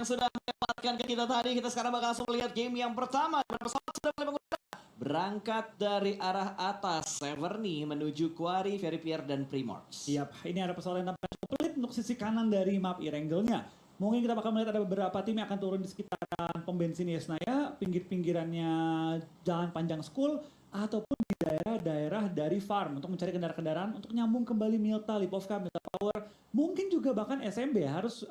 yang sudah melewatkan ke kita tadi. Kita sekarang bakal langsung melihat game yang pertama. Pesawat sudah mulai menggunakan. Berangkat dari arah atas, Severny menuju Quarry, Veripier, dan Primorz. Yap, ini ada pesawat yang tampaknya cukup pelit untuk sisi kanan dari map Irangel-nya. Mungkin kita bakal melihat ada beberapa tim yang akan turun di sekitaran pom bensin Yesnaya, pinggir-pinggirannya Jalan Panjang School, ataupun di daerah-daerah dari farm untuk mencari kendaraan-kendaraan untuk nyambung kembali Milta, Lipovka, Milta Power. Mungkin juga bahkan SMB harus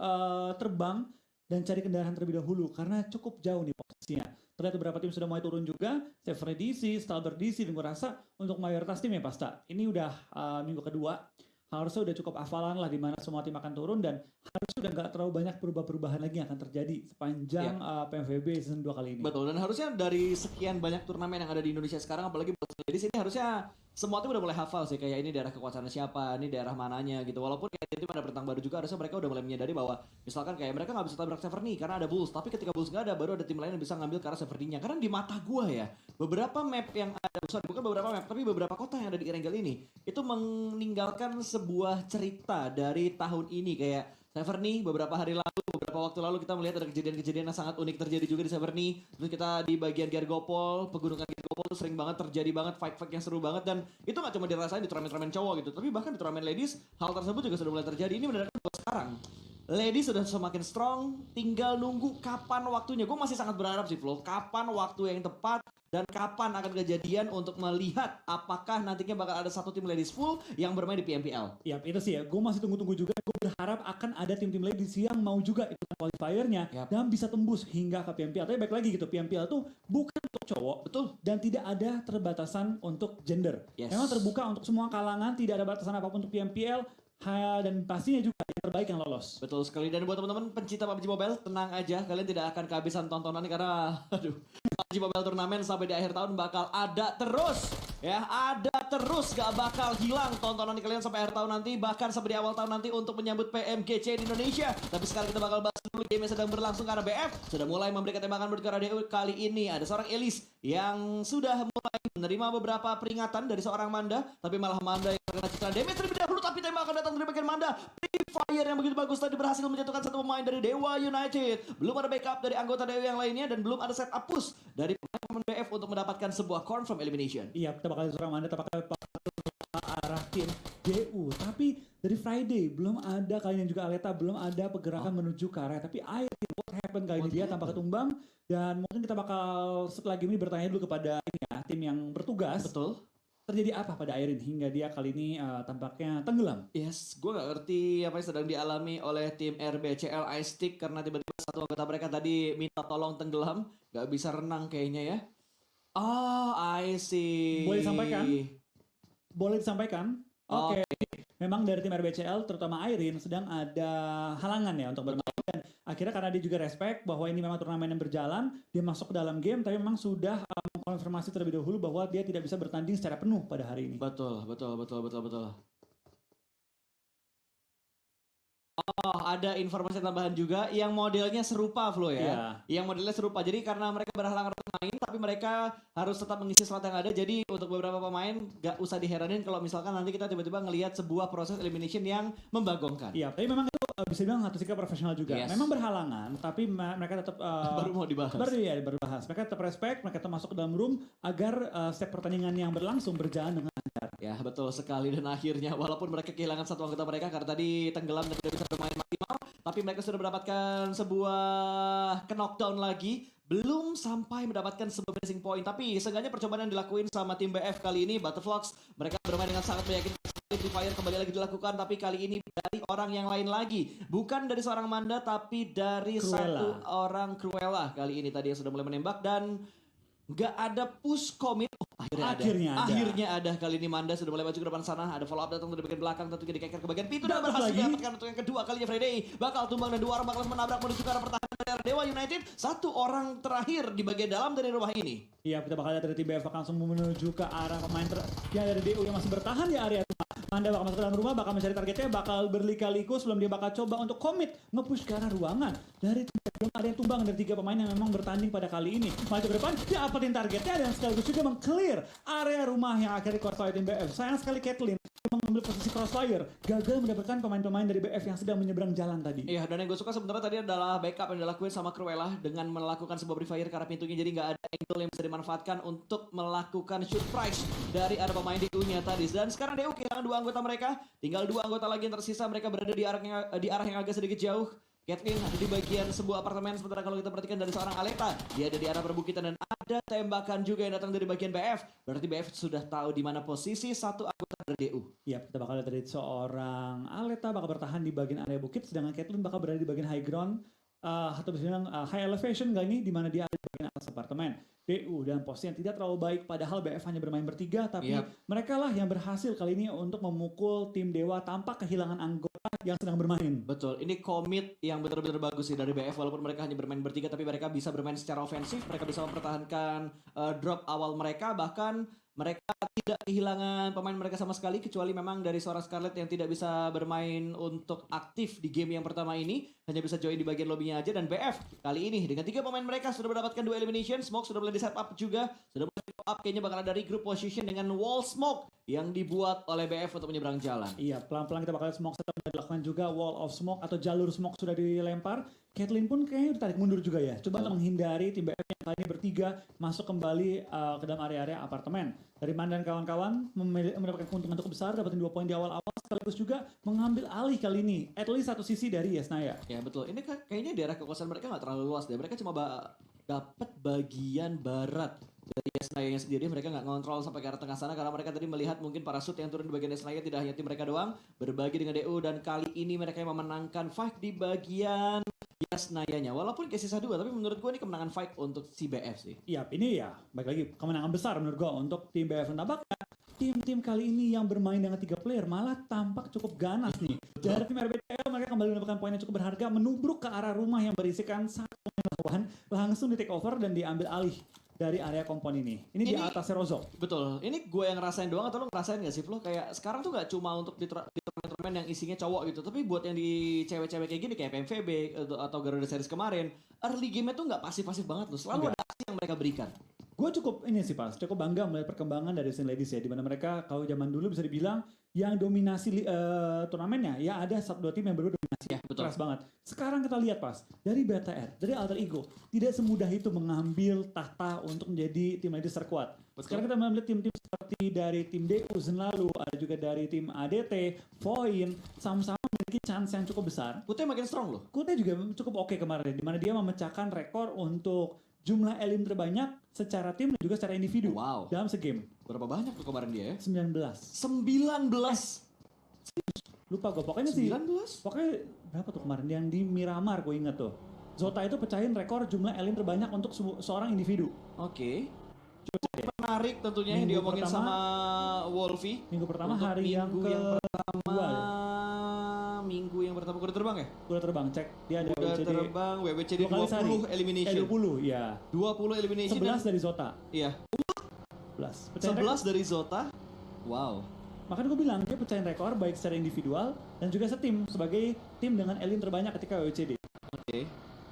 terbang dan cari kendaraan terlebih dahulu karena cukup jauh nih posisinya. Terlihat beberapa tim sudah mulai turun juga, Severny DC, Stalber DC, dan gue rasa untuk mayoritas tim ya Pasta. Ini udah minggu kedua, harusnya udah cukup hafalan lah di mana semua tim akan turun dan harusnya udah nggak terlalu banyak perubahan lagi yang akan terjadi sepanjang PMVB season 2 kali ini. Betul, dan harusnya dari sekian banyak turnamen yang ada di Indonesia sekarang, apalagi buat di sini harusnya semua tim udah mulai hafal sih, kayak ini daerah kekuasaan siapa, ini daerah mananya gitu. Walaupun kayak tim ada bertang baru juga, harusnya mereka udah mulai menyadari bahwa misalkan kayak mereka nggak bisa tabrak Severny karena ada Bulls, tapi ketika Bulls nggak ada, baru ada tim lain yang bisa ngambil ke arah Severny-nya. Karena di mata gua ya, beberapa map yang ada, bukan beberapa map, tapi beberapa kota yang ada di Erangel ini, itu meninggalkan sebuah cerita dari tahun ini. Kayak Severny beberapa hari lalu, beberapa waktu lalu kita melihat ada kejadian-kejadian yang sangat unik terjadi juga di Severny. Terus kita di bagian Gergopol, pegunungan Gergopol itu sering banget terjadi banget fight-fight yang seru banget, dan itu nggak cuma dirasain di turnamen-turnamen cowok gitu, tapi bahkan di turnamen ladies hal tersebut juga sudah mulai terjadi. Ini benar-benar sekarang ladies sudah semakin strong, tinggal nunggu kapan waktunya. Gue masih sangat berharap sih Flo, kapan waktu yang tepat dan kapan akan kejadian untuk melihat apakah nantinya bakal ada satu tim ladies full yang bermain di PMPL. Yap, itu sih ya. Gue masih tunggu-tunggu juga. Gue berharap akan ada tim-tim ladies yang mau juga ikut qualifiernya dan bisa tembus hingga ke PMPL. Tapi baik lagi gitu, PMPL tuh bukan untuk cowok, betul, dan tidak ada terbatasan untuk gender. Yes. Memang terbuka untuk semua kalangan, tidak ada batasan apapun untuk PMPL. Dan pastinya juga yang terbaik yang lolos. Betul sekali. Dan buat teman-teman pencinta PUBG Mobile, tenang aja, kalian tidak akan kehabisan tontonan karena PUBG Mobile turnamen sampai di akhir tahun bakal ada terus. Ya, ada terus, gak bakal hilang tontonan kalian sampai akhir tahun nanti, bahkan sampai di awal tahun nanti untuk menyambut PMGC di Indonesia. Tapi sekarang kita bakal bahas dulu game yang sedang berlangsung karena BF sudah mulai memberikan tembakan berkara DU. Kali ini ada seorang Elise yang sudah mulai menerima beberapa peringatan dari seorang Manda, tapi malah Manda yang terkena citra damage terlebih dahulu, tapi tembakan datang dari bagian Manda. Free Fire yang begitu bagus tadi berhasil menjatuhkan satu pemain dari Dewa United. Belum ada backup dari anggota Dewa yang lainnya dan belum ada setup push dari pemain BF untuk mendapatkan sebuah confirm elimination. Iya, kita bakal seorang Manda, kita bakal arah tim DU. Tapi dari Friday belum ada, kalian juga Aleta belum ada pergerakan menuju ke arah. Tapi what happened kali ini, dia tanpa ketumbang. Dan mungkin kita bakal setelah game ini bertanya dulu kepada tim yang bertugas. Betul. Terjadi apa pada Irene hingga dia kali ini tampaknya tenggelam? Yes, gue gak ngerti apa yang sedang dialami oleh tim RBCL Ice Stick karena tiba-tiba satu anggota mereka tadi minta tolong tenggelam, gak bisa renang kayaknya ya. Oh, I see. Boleh disampaikan? Boleh disampaikan? Oke. Memang dari tim RBCL terutama Irene sedang ada halangan ya untuk bermain. Dan akhirnya karena dia juga respect bahwa ini memang turnamen yang berjalan, dia masuk ke dalam game tapi memang sudah mengkonfirmasi terlebih dahulu bahwa dia tidak bisa bertanding secara penuh pada hari ini. Betul. Oh, ada informasi tambahan juga yang modelnya serupa Flo ya. Yeah. Yang modelnya serupa. Jadi karena mereka berhalangan bermain, tapi mereka harus tetap mengisi slot yang ada. Jadi untuk beberapa pemain gak usah diheranin kalau misalkan nanti kita tiba-tiba ngelihat sebuah proses elimination yang membagongkan. Iya, tapi memang itu bisa bilang satu sikap profesional juga. Yes. Memang berhalangan, tapi mereka tetap baru mau dibahas. Baru bahas. Mereka tetap respect, mereka tetap masuk ke dalam room agar setiap pertandingan yang berlangsung berjalan dengan lancar. Ya, betul sekali. Dan akhirnya walaupun mereka kehilangan satu anggota mereka karena tadi tenggelam dan tidak bisa bermain maksimal, tapi mereka sudah mendapatkan sebuah knockdown lagi. Belum sampai mendapatkan sebuah finishing point, tapi seenggaknya percobaan yang dilakuin sama tim BF kali ini, Butterflox, mereka bermain dengan sangat meyakinkan. Free Fire kembali lagi dilakukan, tapi kali ini dari orang yang lain lagi. Bukan dari seorang Manda, tapi dari satu orang Cruella kali ini tadi yang sudah mulai menembak dan nggak ada push commit. Akhirnya ada. Kali ini Manda sudah mulai maju ke depan sana. Ada follow up datang dari bagian belakang, tentunya dikeker ke bagian pintu dan berhasil mendapatkan untuk yang kedua kalinya. Friday bakal tumbang dan dua orang bakal menabrak menuju ke arah pertahanan dari Dewa United. Satu orang terakhir di bagian dalam dari rumah ini. Iya, kita bakal lihat dari tim BF langsung menuju ke arah pemain yang dari DU yang masih bertahan di area rumah. Manda bakal masuk ke dalam rumah, bakal mencari targetnya, bakal berlika-liku sebelum dia bakal coba untuk commit nge-push ke arah ruangan. Dari belum ada yang tumbang dari tiga pemain yang memang bertanding pada kali ini. Maju ke depan, dia apatin targetnya dan sekaligus juga meng-clear clear area rumah yang akhirnya dikuasai tim BF. Sayang sekali Caitlyn mengambil posisi crossfire, gagal mendapatkan pemain-pemain dari BF yang sedang menyeberang jalan tadi. Iya, dan yang gue suka sebenarnya tadi adalah backup yang dilakuin sama Cruella dengan melakukan sebuah free fire ke arah pintunya, jadi nggak ada angle yang bisa dimanfaatkan untuk melakukan shoot price dari ada pemain DU-nya tadi. Dan sekarang DU kehilangan 2 anggota mereka, tinggal 2 anggota lagi yang tersisa, mereka berada di arah yang agak sedikit jauh. Caitlyn ada di bagian sebuah apartemen, sementara kalau kita perhatikan dari seorang Aleta, dia ada di arah perbukitan dan ada tembakan juga yang datang dari bagian BF. Berarti BF sudah tahu di mana posisi satu anggota dari DU. Ya, kita bakal lihat dari seorang Aleta bakal bertahan di bagian area bukit, sedangkan Caitlyn bakal berada di bagian high ground atau bisa bilang high elevation kali ini, di mana dia ada di bagian atas apartemen. DU dan posisi yang tidak terlalu baik, padahal BF hanya bermain bertiga, tapi mereka lah yang berhasil kali ini untuk memukul tim Dewa tanpa kehilangan anggota yang sedang bermain. Betul, ini komit yang benar-benar bagus sih dari BF, walaupun mereka hanya bermain bertiga tapi mereka bisa bermain secara ofensif, mereka bisa mempertahankan drop awal mereka, bahkan mereka tidak kehilangan pemain mereka sama sekali, kecuali memang dari seorang Scarlet yang tidak bisa bermain untuk aktif di game yang pertama ini, hanya bisa join di bagian lobbynya aja. Dan BF kali ini dengan 3 pemain mereka sudah mendapatkan 2 elimination, Smoke sudah mulai di set up juga, sudah mulai di up, kayaknya bakal ada regroup position dengan wall smoke yang dibuat oleh BF untuk menyeberang jalan. Iya, pelan-pelan kita bakal Smoke setelah dilakukan juga wall of smoke atau jalur smoke sudah dilempar. Caitlyn pun kayaknya udah tarik mundur juga ya, coba untuk menghindari tim BF yang kali ini bertiga masuk kembali ke dalam area-area apartemen. Dari Mandan kawan-kawan mendapatkan keuntungan cukup besar, dapatin 2 poin di awal-awal, sekaligus juga mengambil alih kali ini, at least satu sisi dari Yesnaya. Ya betul, ini kayaknya daerah kekuasaan mereka nggak terlalu luas deh, mereka cuma dapat bagian barat dari Yesnaya sendiri, mereka nggak ngontrol sampai ke arah tengah sana karena mereka tadi melihat mungkin parasut yang turun di bagian Yesnaya tidak hanya tim mereka doang, berbagi dengan DU, dan kali ini mereka yang memenangkan fight di bagian Yesnayanya, walaupun kayak sisa 2, tapi menurut gue ini kemenangan fight untuk si BF sih. Iya, ini ya baik lagi kemenangan besar menurut gue untuk tim BF. Tampaknya tim-tim kali ini yang bermain dengan 3 player malah tampak cukup ganas nih. Dari tim RBTL mereka kembali mendapatkan poin yang cukup berharga, menubruk ke arah rumah yang berisikan 1 pemain lawan, langsung di take over dan diambil alih dari area kompon ini. Ini di atas Rozok. Betul. Ini gue yang ngerasain doang atau lo ngerasain gak sih Flo? Kayak sekarang tuh gak cuma untuk di turnamen yang isinya cowok gitu, tapi buat yang di cewek-cewek kayak gini kayak PMVB atau Garuda Series kemarin, early game-nya tuh gak pasif-pasif banget loh. Selalu ada aksi yang mereka berikan. Gue cukup ini sih Pas, cukup bangga melihat perkembangan dari Sin Ladies ya, dimana mereka kalau zaman dulu bisa dibilang yang dominasi turnamennya ya ada 1-2 tim yang baru dominasi ya, keras banget. Sekarang kita lihat Pas, dari BTR, dari Alter Ego, tidak semudah itu mengambil tahta untuk menjadi tim ladies terkuat. Sekarang kita melihat tim-tim seperti dari tim DU lalu, ada juga dari tim ADT, Voin, sama-sama memiliki chance yang cukup besar. Kute makin strong loh. Kute juga cukup oke kemarin, dimana dia memecahkan rekor untuk jumlah elim terbanyak secara tim dan juga secara individu dalam segame. Berapa banyak tuh kemarin dia ya? 19. Lupa gue, pokoknya 19? Pokoknya berapa tuh kemarin yang di Miramar gue inget tuh. Zota itu pecahin rekor jumlah elim terbanyak untuk seorang individu. Oke. Cukup menarik tentunya yang diomongin sama Wolfie. Minggu pertama hari yang minggu yang pertama kuda terbang ya? Kuda terbang, cek. Dia ada kuda terbang, WWCD 20 elimination. 20, ya. 20 elimination. 11 dari Zota. Iya. 11 dari Zota. Wow. Makanya gue bilang, dia pecahin rekor baik secara individual dan juga setim sebagai tim dengan elim terbanyak ketika WWCD. Oke.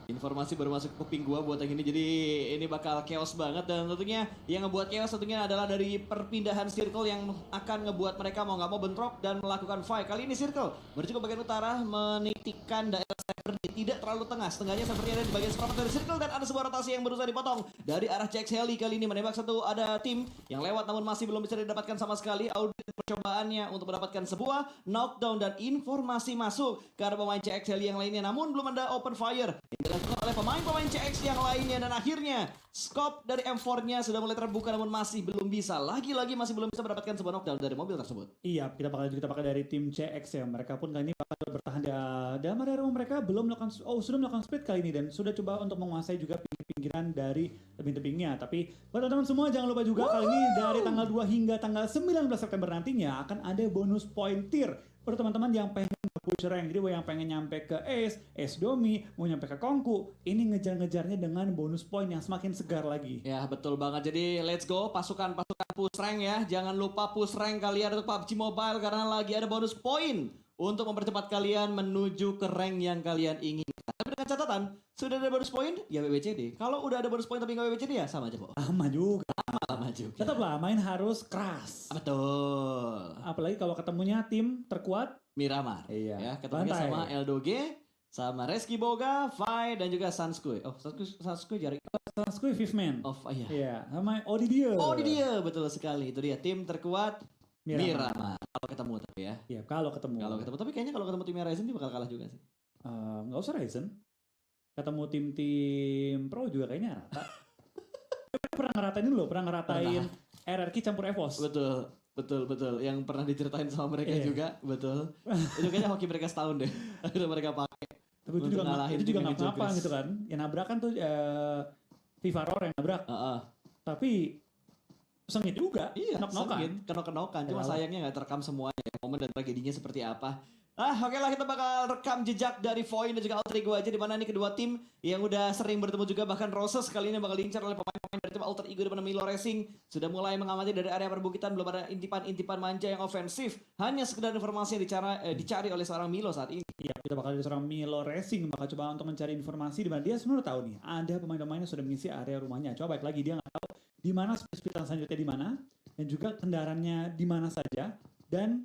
Informasi baru masuk ke kuping gua buat yang ini, jadi ini bakal chaos banget, dan tentunya yang ngebuat chaos tentunya adalah dari perpindahan circle yang akan ngebuat mereka mau nggak mau bentrok dan melakukan fight. Kali ini circle menuju ke bagian utara menitikan daerah Severny, tidak terlalu tengah, setengahnya Severny ada di bagian seperempat dari circle, dan ada sebuah rotasi yang berusaha dipotong dari arah CX Heli. Kali ini menembak satu, ada tim yang lewat namun masih belum bisa didapatkan sama sekali. Audit percobaannya untuk mendapatkan sebuah knockdown dan informasi masuk ke arah pemain CX Heli yang lainnya, namun belum ada open fire dilakukan oleh pemain-pemain CX yang lainnya, dan akhirnya scope dari M4-nya sudah mulai terbuka namun masih belum bisa. Lagi-lagi masih belum bisa mendapatkan sebuah knockdown dari mobil tersebut. Iya, kita pakai dari tim CX ya. Mereka pun kali ini bakal bertahan dalam area rumah mereka, sudah melakukan split kali ini dan sudah coba untuk menguasai juga pinggiran dari tebing-tebingnya. Tapi buat teman-teman semua jangan lupa juga kali ini dari tanggal 2 hingga tanggal 19 September nantinya akan ada bonus point tier untuk teman-teman yang pengen push rank. Jadi yang pengen nyampe ke Ace Domi, mau nyampe ke Kongku, ini ngejar-ngejarnya dengan bonus point yang semakin segar lagi. Ya betul banget, jadi let's go pasukan-pasukan push rank ya. Jangan lupa push rank kalian untuk PUBG Mobile karena lagi ada bonus point untuk mempercepat kalian menuju ke rank yang kalian inginkan. Tapi dengan catatan, sudah ada bonus point ya WWCD. Kalau udah ada bonus point tapi nggak WWCD ya sama aja kok. Sama juga. Sama juga. Tetaplah main harus keras. Betul. Apalagi kalau ketemunya tim terkuat. Miramar. Iya. Ya, ketemunya Bantai. sama Eldoge, sama Reski Boga, Fai dan juga Sanskui. Oh, Sanskui jaring. Sanskui fifth man. Oh, iya. Iya, sama Odidia. Oh, ini dia betul sekali. Itu dia tim terkuat Miramar. Miramar. Kalau ketemu tapi ya. Iya, kalau ketemu. Kalau ketemu tapi kayaknya kalau ketemu timnya Ryzen dia bakal kalah juga sih. Nggak usah Ryzen. Ketemu tim pro juga kayaknya rata. Pernah ngeratain dulu, pernah ngeratain RRQ campur EVOS. Betul. Yang pernah diceritain sama mereka Iya. juga, betul. Itu kayaknya hoki mereka setahun deh. Akhirnya mereka pakai. Tapi itu Untuk juga ngalahin itu tim juga ini nggak apa-apa Jokers. gitu kan. Yang nabrak kan tuh FIFA Roar yang nabrak. Heeh. Tapi sengit juga. Iya, Nok-nokan. sakit, kenok-kenokan. Cuma Yalah. sayangnya nggak terekam semuanya. Momen dan tragedinya seperti apa. Oke lah kita bakal rekam jejak dari Void dan juga Alter Ego aja di mana nih kedua tim yang udah sering bertemu juga, bahkan Roses kali ini bakal diincar oleh pemain-pemain dari tim Alter Ego di mana Milo Racing sudah mulai mengamati dari area perbukitan, belum ada intipan-intipan manja yang ofensif. Hanya sekedar informasi yang dicari oleh seorang Milo saat ini. Iya, kita bakal dari seorang Milo Racing bakal coba untuk mencari informasi di mana dia sebenarnya tahu nih ada pemain-pemain yang sudah mengisi area rumahnya. Coba baik lagi dia nggak tahu di mana spesifikan selanjutnya di mana dan juga kendaraannya di mana saja dan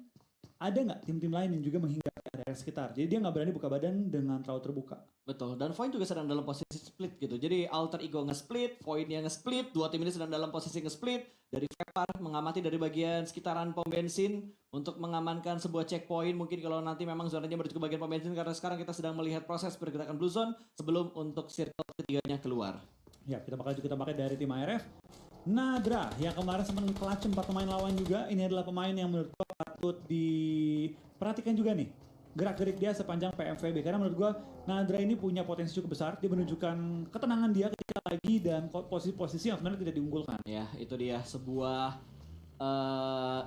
ada nggak tim-tim lain yang juga menghindari area sekitar. Jadi dia nggak berani buka badan dengan terlalu terbuka. Betul, dan Void juga sedang dalam posisi split gitu. Jadi Alter Ego nge-split, Voidnya nge-split, dua tim ini sedang dalam posisi nge-split. Dari Vepar mengamati dari bagian sekitaran pom bensin untuk mengamankan sebuah checkpoint. Mungkin kalau nanti memang zonanya menuju ke bagian pom bensin, karena sekarang kita sedang melihat proses pergerakan Blue Zone sebelum untuk circle ketiganya keluar. Ya, kita pakai dari tim ARF. Nadra yang kemarin sempat nge-clutch 4 pemain lawan juga. Ini adalah pemain yang menurut gua patut diperhatikan juga nih. Gerak-gerik dia sepanjang PMVB. Karena menurut gua Nadra ini punya potensi cukup besar. Dia menunjukkan ketenangan dia ketika lagi dan posisi-posisi yang sebenarnya tidak diunggulkan. Ya, itu dia sebuah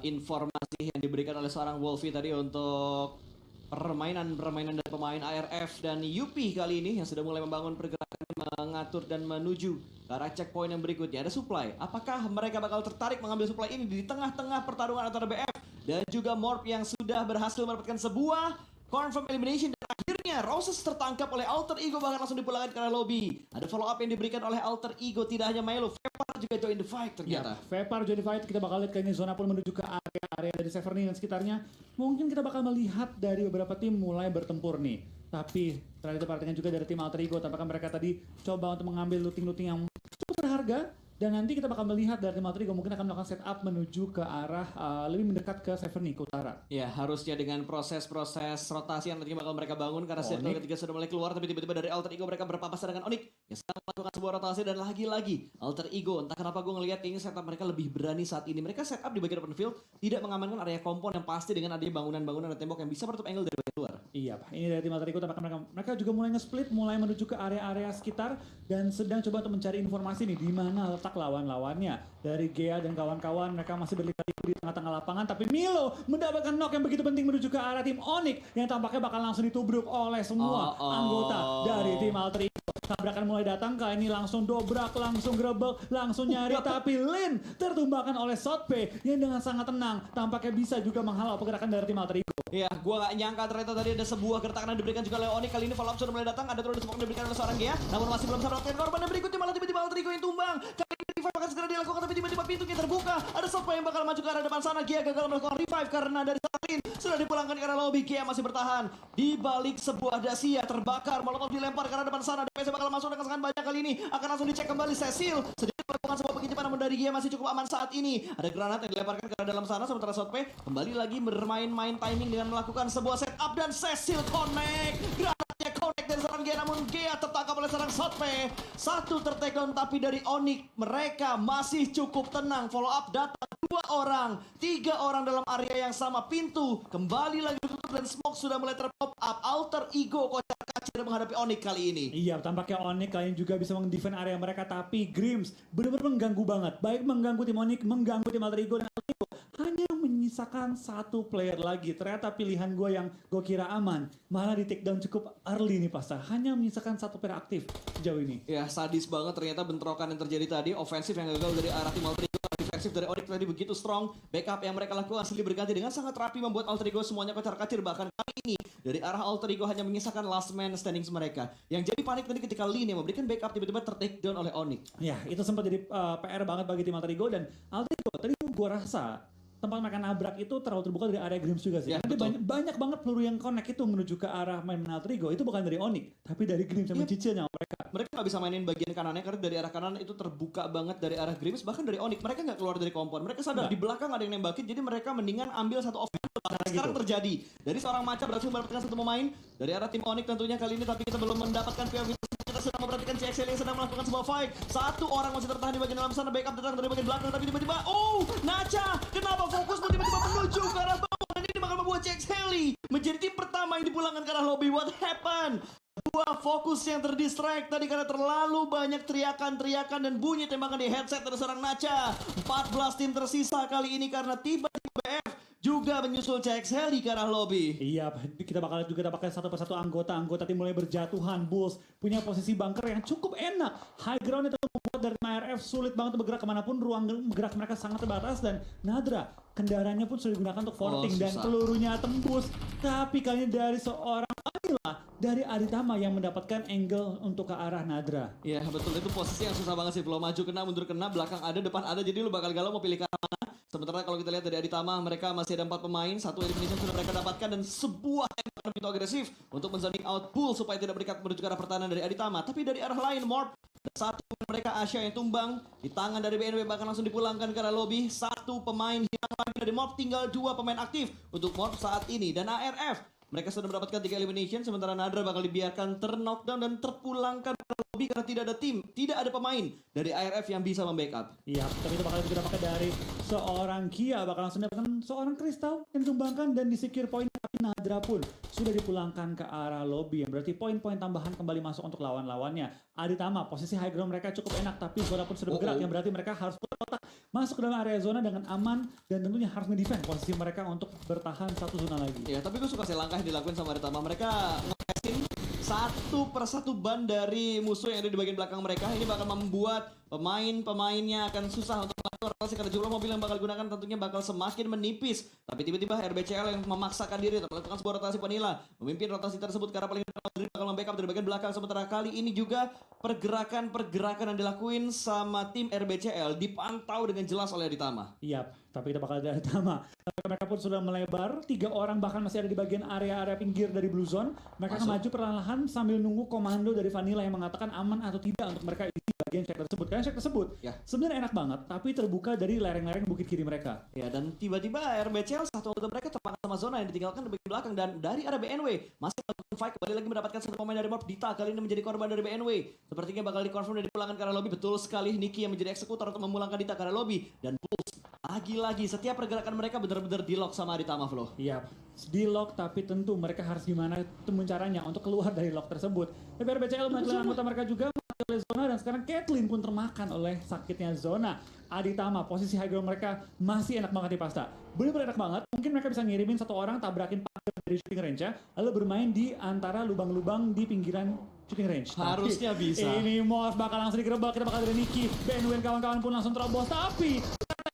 informasi yang diberikan oleh seorang Wolfie tadi untuk permainan dari pemain ARF dan Yupi kali ini yang sudah mulai membangun pergerakan, mengatur dan menuju ke arah checkpoint yang berikutnya. Ada supply. Apakah mereka bakal tertarik mengambil supply ini di tengah-tengah pertarungan antara BF dan juga Morp yang sudah berhasil mendapatkan sebuah confirm elimination, dan akhirnya Roses tertangkap oleh Alter Ego, bahkan langsung dipulangkan ke arah lobby. Ada follow up yang diberikan oleh Alter Ego, tidak hanya Milo, Vepar juga join the fight ternyata. Vepar jadi fight, kita bakal lihat ke ini zona pun menuju ke area dari Severny dan sekitarnya. Mungkin kita bakal melihat dari beberapa tim mulai bertempur nih. Tapi ternyata perhatikan juga dari tim Alter Ego, tampaknya mereka tadi coba untuk mengambil looting-looting yang cukup berharga. Dan nanti kita bakal melihat dari tim Alter Ego mungkin akan melakukan setup menuju ke arah lebih mendekat ke Severny, ke utara. Ya, harusnya dengan proses-proses rotasi yang nantinya bakal mereka bangun, karena circle ketiga sudah mulai keluar, tapi tiba-tiba dari Alter Ego mereka berpapasan dengan Onyx yang sedang melakukan sebuah rotasi. Dan lagi-lagi Alter Ego, entah kenapa gue ngelihat kayaknya setup mereka lebih berani saat ini. Mereka setup di bagian open field, tidak mengamankan area kompon yang pasti dengan adanya bangunan-bangunan dan tembok yang bisa menutup angle dari bagian luar. Iya, Pak. Ini dari tim Alter Ego, tampaknya mereka juga mulai nge-split, mulai menuju ke area-area sekitar dan sedang coba untuk mencari informasi nih di mana letak lawan-lawannya. Dari Gea dan kawan-kawan, mereka masih berlipat-lipat di tengah-tengah lapangan, tapi Milo mendapatkan knock yang begitu penting menuju ke arah tim Onyx yang tampaknya bakal langsung ditubruk oleh semua anggota dari tim Alter Ego. Tabrakan mulai datang, kali ini langsung dobrak, langsung grebek, langsung nyari, tapi Lin tertumbangkan oleh Sotpe yang dengan sangat tenang tampaknya bisa juga menghalau pergerakan dari tim Alter Ego. Ya, gua gak nyangka ternyata tadi ada sebuah gertakan yang diberikan juga oleh Onyx. Kali ini follow up sudah mulai datang, ada terus yang diberikan oleh seorang Gea, namun masih belum sampai mendapatkan korban, dan berikutnya malah tiba-tiba Alter Ego yang tumbang. Kali ini revive akan segera dilakukan, tapi tiba-tiba pintunya terbuka. Ada Sotpe yang bakal maju ke arah depan sana. Gea gagal melakukan revive karena dari Sarin sudah dipulangkan ke arah lobby. Gea masih bertahan di balik sebuah dasia terbakar. Molotov dilempar ke arah depan sana. DPS bakal masuk dengan sangat banyak kali ini. Akan langsung dicek kembali. Cecil sedikit melakukan sebuah pengintipan, namun dari Gea masih cukup aman saat ini. Ada granat yang dilemparkan ke arah dalam sana, sementara Sotpe kembali lagi bermain-main timing dengan melakukan sebuah setup, dan Cecil connect. Granatnya connect dari seorang Gea, namun Gea tertangkap oleh seorang Sotpe. Satu tertakedown, tapi dari Onyx mereka masih cukup tenang. Follow up datang 2 orang, 3 orang dalam area yang sama. Pintu kembali lagi ditutup dan smoke sudah mulai terpop up. Alter Ego kocar kacir menghadapi Onyx kali ini. Iya, tampaknya Onyx kali ini juga bisa meng-defend area mereka, tapi Grims benar-benar mengganggu banget. Baik mengganggu tim Onyx, mengganggu tim Alter Ego, dan Alter Ego hanya menyisakan 1 player lagi. Ternyata pilihan gue yang gue kira aman malah di takedown cukup early nih Pasta. Hanya menyisakan 1 player aktif sejauh ini. Ya, sadis banget ternyata bentrokan yang terjadi tadi. Ofensif yang gagal dari arah tim Alter Ego, defensif agresif dari Onyx tadi begitu strong. Backup yang mereka lakukan silih berganti dengan sangat rapi membuat Alter Ego semuanya kocar-kacir. Bahkan kali ini dari arah Alter Ego hanya menyisakan last man standings mereka. Yang jadi panik tadi ketika Lin yang memberikan backup tiba-tiba ter-take down oleh Onyx. Ya, itu sempat jadi PR banget bagi tim Alter Ego. Dan Alter Ego tadi gue rasa tempat mereka nabrak itu terlalu terbuka dari area Grims juga sih. Ya, Nanti banyak banget peluru yang connect itu menuju ke arah main Alter Ego. Itu bukan dari Onyx, tapi dari Grims yang mencicilnya mereka. Mereka nggak bisa mainin bagian kanannya karena dari arah kanan itu terbuka banget dari arah Grims, bahkan dari Onyx mereka nggak keluar dari kompon. Mereka sadar di belakang ada yang nembakin, jadi mereka mendingan ambil satu offense. Sekarang terjadi dari seorang Maca berhasil mendapatkan satu pemain dari arah tim Onyx tentunya kali ini, tapi kita belum mendapatkan POV. Kita sedang memperhatikan CXL yang sedang melakukan sebuah fight. Satu orang masih tertahan di bagian dalam sana, backup datang dari bagian belakang, tapi tiba-tiba Nacha kenapa fokus tiba-tiba menuju ke arah bawah, dan ini bakal membuat CXL menjadi tim pertama yang dipulangkan ke arah lobby. What happened? Dua fokus yang terdistract tadi karena terlalu banyak teriakan-teriakan dan bunyi tembakan di headset dari seorang Nacha. 14 tim tersisa kali ini karena tiba-tiba BF juga menyusul CX Heli ke arah lobby. Iya, kita bakal juga dapatkan satu persatu anggota tim mulai berjatuhan. Bulls punya posisi bunker yang cukup enak. High ground itu membuat dari MRF sulit banget bergerak kemanapun. Ruang gerak mereka sangat terbatas. Dan Nadra, kendaraannya pun sudah digunakan untuk forting. Dan pelurunya tembus. Tapi kali ini dari seorang Vanilla dari Aditama yang mendapatkan angle untuk ke arah Nadra. Iya betul, itu posisi yang susah banget sih. Belum maju kena, mundur kena, belakang ada, depan ada. Jadi lu bakal galau mau pilih ke arah mana. Sementara kalau kita lihat dari Aditama, mereka masih ada 4 pemain, satu elimination sudah mereka dapatkan dan sebuah tembakan begitu agresif untuk men-zoning out Bull supaya tidak berikat menuju ke arah pertahanan dari Aditama. Tapi dari arah lain, Morp, satu mereka Asia yang tumbang di tangan dari BNW bahkan langsung dipulangkan ke arah lobby. Satu pemain hilang lagi dari Morp, tinggal 2 pemain aktif untuk Morp saat ini. Dan ARF, mereka sudah mendapatkan 3 elimination, sementara Nadra bakal dibiarkan ter-knockdown dan terpulangkan ke lobby karena tidak ada tim, tidak ada pemain dari ARF yang bisa membackup. Iya, tapi itu bakal kita dapatkan dari seorang Kia, bakal langsung dapatkan seorang Kristal yang disumbangkan dan disikir poin. Tapi Nadra pun sudah dipulangkan ke arah lobby, yang berarti poin-poin tambahan kembali masuk untuk lawan-lawannya. Aditama, posisi high ground mereka cukup enak, tapi zona pun sudah bergerak, yang berarti mereka harus putar otak masuk ke dalam area zona dengan aman dan tentunya harus ngedefend posisi mereka untuk bertahan satu zona lagi. Ya, tapi gue suka sih langkah yang dilakuin sama Aditama. Mereka nge-casting satu persatu ban dari musuh yang ada di bagian belakang mereka. Ini bakal membuat pemain-pemainnya akan susah untuk melakukan rotasi karena jumlah mobil yang bakal digunakan tentunya bakal semakin menipis. Tapi tiba-tiba RBCL yang memaksakan diri untuk melakukan sebuah rotasi Vanilla, memimpin rotasi tersebut karena paling depan bakal membackup dari bagian belakang. Sementara kali ini juga pergerakan yang dilakuin sama tim RBCL dipantau dengan jelas oleh Aditama. Iya, tapi kita bakal ada Aditama. Mereka pun sudah melebar, 3 orang bahkan masih ada di bagian area-area pinggir dari Blue Zone. Mereka akan maju perlahan sambil nunggu komando dari Vanilla yang mengatakan aman atau tidak untuk mereka isi bagian check tersebut. Karena check tersebut sebenarnya enak banget, tapi terbuka dari lereng-lereng bukit kiri mereka. Ya, dan tiba-tiba RBCL satu anggota mereka terpangkat sama zona yang ditinggalkan di bagian belakang, dan dari arah BNW masih melakukan fight, kembali lagi mendapatkan satu pemain dari Morp. Dita kali ini menjadi korban dari BNW. Sepertinya bakal dikonfirm dan dipulangkan ke arah lobby. Betul sekali, Niki yang menjadi eksekutor untuk memulangkan Dita ke arah lobby. Dan Pulse lagi-lagi setiap pergerakan mereka benar-benar di-lock sama Aditama, Flo. Iya, di-lock, tapi tentu mereka harus gimana caranya untuk keluar dari lock tersebut. Tapi RBCL menangkap anggota mereka juga oleh zona, dan sekarang Caitlyn pun termakan oleh sakitnya zona. Aditama, posisi high ground mereka masih enak banget di pasta. Bener-bener enak banget. Mungkin mereka bisa ngirimin satu orang tabrakin pagar dari shooting range ya, lalu bermain di antara lubang-lubang di pinggiran shooting range. Harusnya tapi bisa. Ini Morph bakal langsung digerebek, kita bakal dari Niki, BNW kawan-kawan pun langsung terobos. Tapi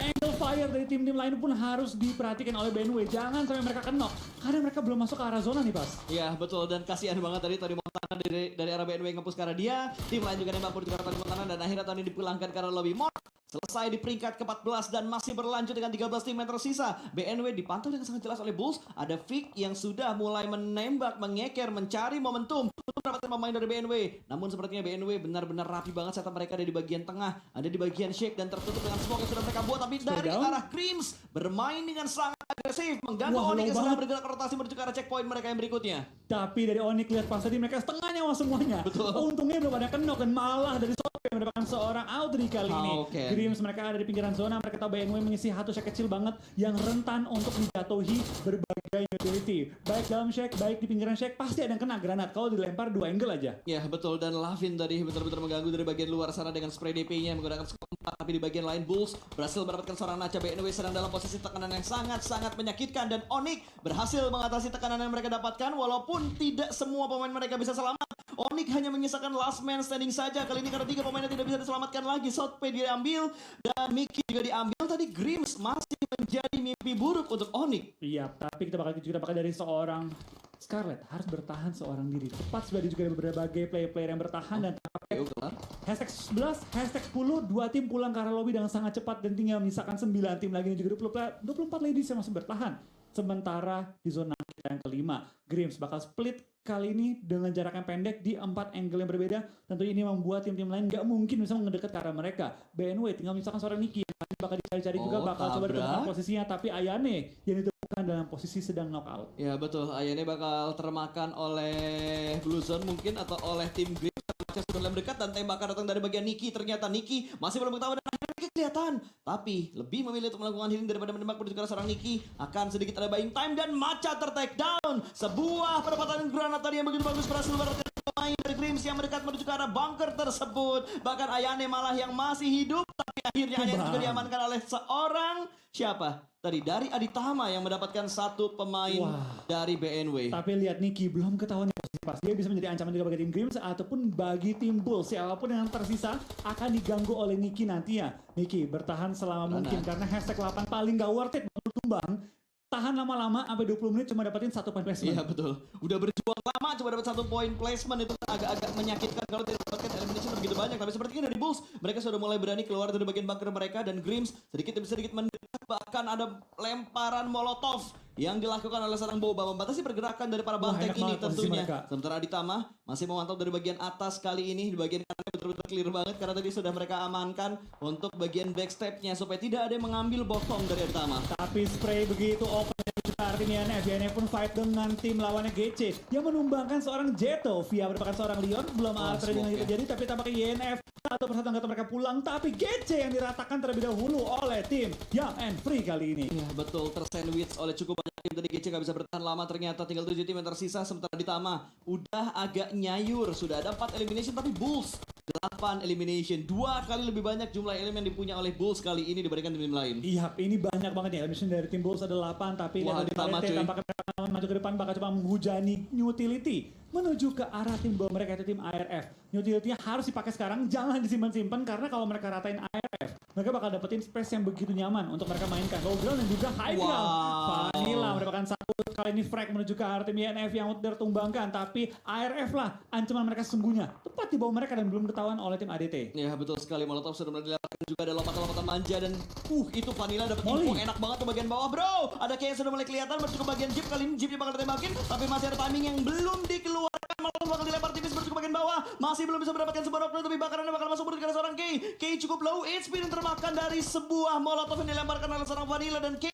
angle fire dari tim-tim lain pun harus diperhatikan oleh BNW. Jangan sampai mereka kena, karena mereka belum masuk ke arah zona nih, Pas. Iya, betul. Dan kasihan banget tadi Montana dari arah BNW ngepus ke arah dia. Tim lain juga nembak pun juga tadi Montana, dan akhirnya tadi dipulangkan ke arah lobby. Morph selesai di peringkat ke-14 dan masih berlanjut dengan 13 tim yang tersisa. BNW dipantau dengan sangat jelas oleh Bulls. Ada Vic yang sudah mulai menembak, mengeker, mencari momentum untuk mendapatkan pemain dari BNW. Namun sepertinya BNW benar-benar rapi banget setup mereka ada di bagian tengah, ada di bagian shake dan tertutup dengan smoke yang sudah mereka buat. Tapi dari arah Grims bermain dengan sangat agresif, mengganggu Onyx yang sedang bergerak rotasi menuju ke arah checkpoint mereka yang berikutnya. Tapi dari Onyx lihat pas tadi mereka setengah nyawa semuanya. Betul. Untungnya belum ada kena, dan malah dari Sope yang mendapatkan seorang Audrey kali ini. Grims mereka ada di pinggiran zona, mereka tahu BNW mengisi satu shake kecil banget yang rentan untuk dijatuhi berbagai utility. Baik dalam shake, baik di pinggiran shake, pasti ada yang kena granat kalau dilempar 2 angle aja. Ya betul, dan Lavin tadi benar-benar mengganggu dari bagian luar sana dengan spray DP-nya menggunakan skop 4. Tapi di bagian lain Bulls berhasil mendapatkan seorang Nacha. BNW sedang dalam posisi tekanan yang sangat-sangat menyakitkan, dan Onyx berhasil mengatasi tekanan yang mereka dapatkan walaupun tidak semua pemain mereka bisa selamat. Onyx hanya menyisakan last man standing saja kali ini karena 3 pemainnya tidak bisa diselamatkan lagi. Southpay diambil dan Mickey juga diambil. Tadi Grims masih menjadi mimpi buruk untuk Onyx. Iya, tapi kita bakal dari seorang Scarlet harus bertahan seorang diri. Tepat sudah juga ada berbagai player-player yang bertahan dan hashtag 11, hashtag 10, 2 tim pulang ke arah lobby dengan sangat cepat dan tinggal menyisakan 9 tim lagi dan juga 24 ladies yang masih bertahan. Sementara di zona yang kelima, Grims bakal split kali ini dengan jarak yang pendek di 4 angle yang berbeda. Tentu ini membuat tim-tim lain nggak mungkin bisa mendekat ke arah mereka. BNW tinggal misalkan seorang Niki yang bakal dicari-cari juga bakal coba ditemukan posisinya, tapi Ayane yang ditemukan dalam posisi sedang knockout. Ya betul, Ayane bakal termakan oleh Blue Zone mungkin atau oleh tim Grims. Sudah mulai mendekat dan tembakan datang dari bagian Niki. Ternyata Niki masih belum ketahuan dan akhirnya kelihatan. Tapi lebih memilih untuk melakukan healing daripada menembak menuju ke arah seorang Niki. Akan sedikit ada buying time dan Macha ter-take down. Sebuah penempatan granat tadi yang begitu bagus berhasil berhasil pemain dari Grims yang mendekat menuju ke arah bunker tersebut. Bahkan Ayane malah yang masih hidup. Tapi akhirnya Ayane juga diamankan oleh seorang siapa? Tadi dari Aditama yang mendapatkan satu pemain dari BNW. Tapi lihat Niki belum ketahuan pas dia bisa menjadi ancaman juga bagi tim Grims ataupun bagi tim Bulls. Siapapun yang tersisa akan diganggu oleh Niki nantinya. Niki bertahan selama mungkin karena hashtag 8 paling gak worth it mau tumbang. Tahan lama-lama sampai 20 menit cuma dapetin 1 point placement. Iya betul. Udah berjuang lama cuma dapat 1 point placement itu agak-agak menyakitkan kalau tidak dapatkan elimination begitu banyak. Tapi sepertinya dari Bulls mereka sudah mulai berani keluar dari bagian bunker mereka dan Grims sedikit demi sedikit mendekat, bahkan ada lemparan molotov yang dilakukan oleh seorang Boba membatasi pergerakan dari para banteng ini tentunya. Sementara Aditama masih memantau dari bagian atas kali ini, di bagian kanan betul-betul clear banget karena tadi sudah mereka amankan untuk bagian backstepnya supaya tidak ada yang mengambil bottom dari Aditama. Tapi spray begitu open artinya YNF pun fight dengan tim lawannya GC yang menumbangkan seorang Jeto via merupakan seorang Leon. Belum ada trading lagi terjadi tapi tampaknya YNF satu persatu anggota mereka pulang, tapi GC yang diratakan terlebih dahulu oleh tim Young and Free kali ini. Ya betul, tersandwich oleh cukup banyak tim. Tadi GC gak bisa bertahan lama, ternyata tinggal 7 tim yang tersisa. Sementara Aditama udah agak nyayur, sudah ada 4 elimination tapi Bulls 8 elimination. 2 kali lebih banyak jumlah elemen yang dipunya oleh Bulls kali ini dibandingkan tim lain. Iya, ini banyak banget ya. Elimination dari tim Bulls ada 8, tapi Aditama tampaknya maju ke depan bakal coba menghujani utility menuju ke arah tim bawah mereka itu tim ARF. Utility harus dipakai sekarang, jangan disimpan-simpan karena kalau mereka ratain ARF, mereka bakal dapetin space yang begitu nyaman untuk mereka mainkan. Low ground dan juga high ground. Vanilla merupakan satu kali ini frag menuju ke arah tim YNF yang tertumbangkan, tapi ARF lah ancaman mereka sesungguhnya. Tepat di bawah mereka dan belum ketahuan oleh tim ADT. Ya betul sekali, Molotov sudah mulai dilakukan juga ada lompatan-lompatan manja dan itu Vanilla dapat info enak banget ke bagian bawah bro. Ada kayak yang sudah mulai kelihatan bercukup bagian Jeep, kali ini Jeepnya bakal ditembakin tapi masih ada timing yang belum dikeluarkan. Molotov bakal dilempar tipis bercukup bagian bawah, masih belum bisa mendapatkan sebuah knockdown tapi bakarannya bakal masuk ke seorang K. K cukup low HP dan termakan dari sebuah Molotov yang dilemparkan oleh seorang Vanilla dan K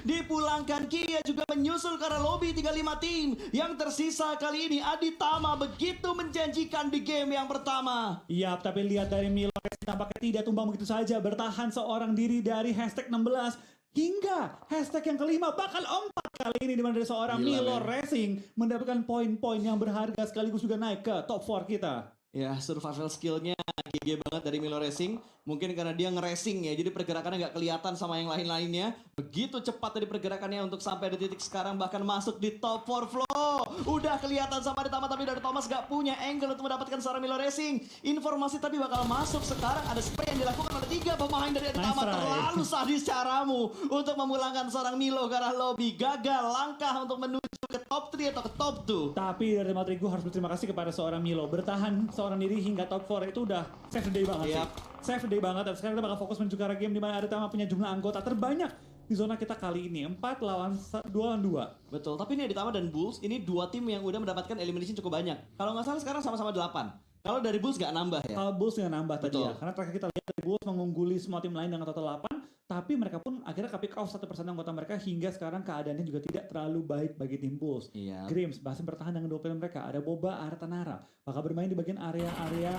dipulangkan. Kia juga menyusul ke arah lobby 35 tim yang tersisa kali ini. Aditama begitu menjanjikan di game yang pertama. Iya, tapi lihat dari Milo tampaknya tidak tumbang begitu saja, bertahan seorang diri dari hashtag 16 hingga hashtag yang kelima bakal 4 kali ini dimana dari seorang Milo Racing mendapatkan poin-poin yang berharga sekaligus juga naik ke top 4 kita. Ya, survival skillnya GG banget dari Milo Racing. Mungkin karena dia nge-racing ya, jadi pergerakannya nggak kelihatan sama yang lain-lainnya. Begitu cepat dari pergerakannya untuk sampai di titik sekarang bahkan masuk di top 4 flow. Udah kelihatan sama Aditama tapi dari Thomas nggak punya angle untuk mendapatkan seorang Milo Racing. Informasi tapi bakal masuk sekarang, ada spray yang dilakukan oleh 3 pemain dari Aditama. Terlalu sadis caramu untuk memulangkan seorang Milo ke arah lobby. Gagal langkah untuk menuju ke top 3 atau ke top 2. Tapi dari Matrigo harus berterima kasih kepada seorang Milo. Bertahan seorang diri hingga top 4 itu udah save the day banget sih. Save the day banget. Dan sekarang kita bakal fokus menuju ke arah game di mana Aditama punya jumlah anggota terbanyak di zona kita kali ini. 4 lawan 2 lawan 2. Betul, tapi ini Aditama dan Bulls ini 2 tim yang udah mendapatkan elimination cukup banyak. Kalau nggak salah sekarang sama-sama 8. Kalau dari Bulls nggak nambah ya? Kalau Bulls nggak nambah tadi ya. Karena terakhir kita lihat dari Bulls mengungguli semua tim lain dengan total 8. Tapi mereka pun akhirnya pick off 1% anggota mereka hingga sekarang keadaannya juga tidak terlalu baik bagi tim Bulls. Grims masih bertahan dengan 2 player mereka. Ada Boba, ada Tanara. Bakal bermain di bagian area-area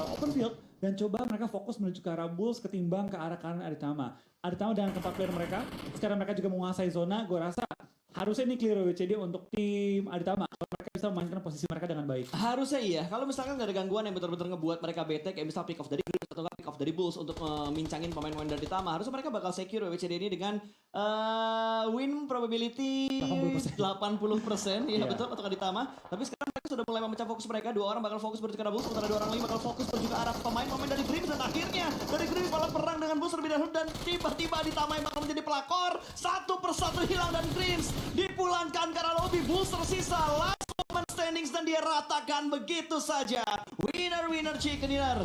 open field. Dan coba mereka fokus menuju ke arah Bulls ketimbang ke arah kanan Aditama. Aditama dengan keempat player mereka. Sekarang mereka juga menguasai zona. Gue rasa harusnya ini clear WCD untuk tim Aditama. Kalau mereka bisa memainkan posisi mereka dengan baik. Harusnya iya. Kalau misalkan nggak ada gangguan yang betul-betul ngebuat mereka bete, kayak misal pick off dari Grims atau pick off dari Bulls untuk mincangin pemain-pemain dari Aditama, harusnya mereka bakal secure WCD ini dengan win probability 80%. Ya betul untuk Aditama. Tapi sekarang mereka sudah mulai memecah fokus mereka. 2 orang bakal fokus menuju ke arah Bulls, sementara 2 orang lagi bakal fokus menuju ke arah pemain-pemain dari Grims. Dan akhirnya dari Grims malah perang dengan Bulls terlebih dahulu, dan tiba-tiba Ditamai bakal menjadi pelakor. Satu persatu hilang dan Grims dipulangkan ke arah lobby. Bulls tersisa last moment standings dan dia ratakan begitu saja. Winner chicken dinner.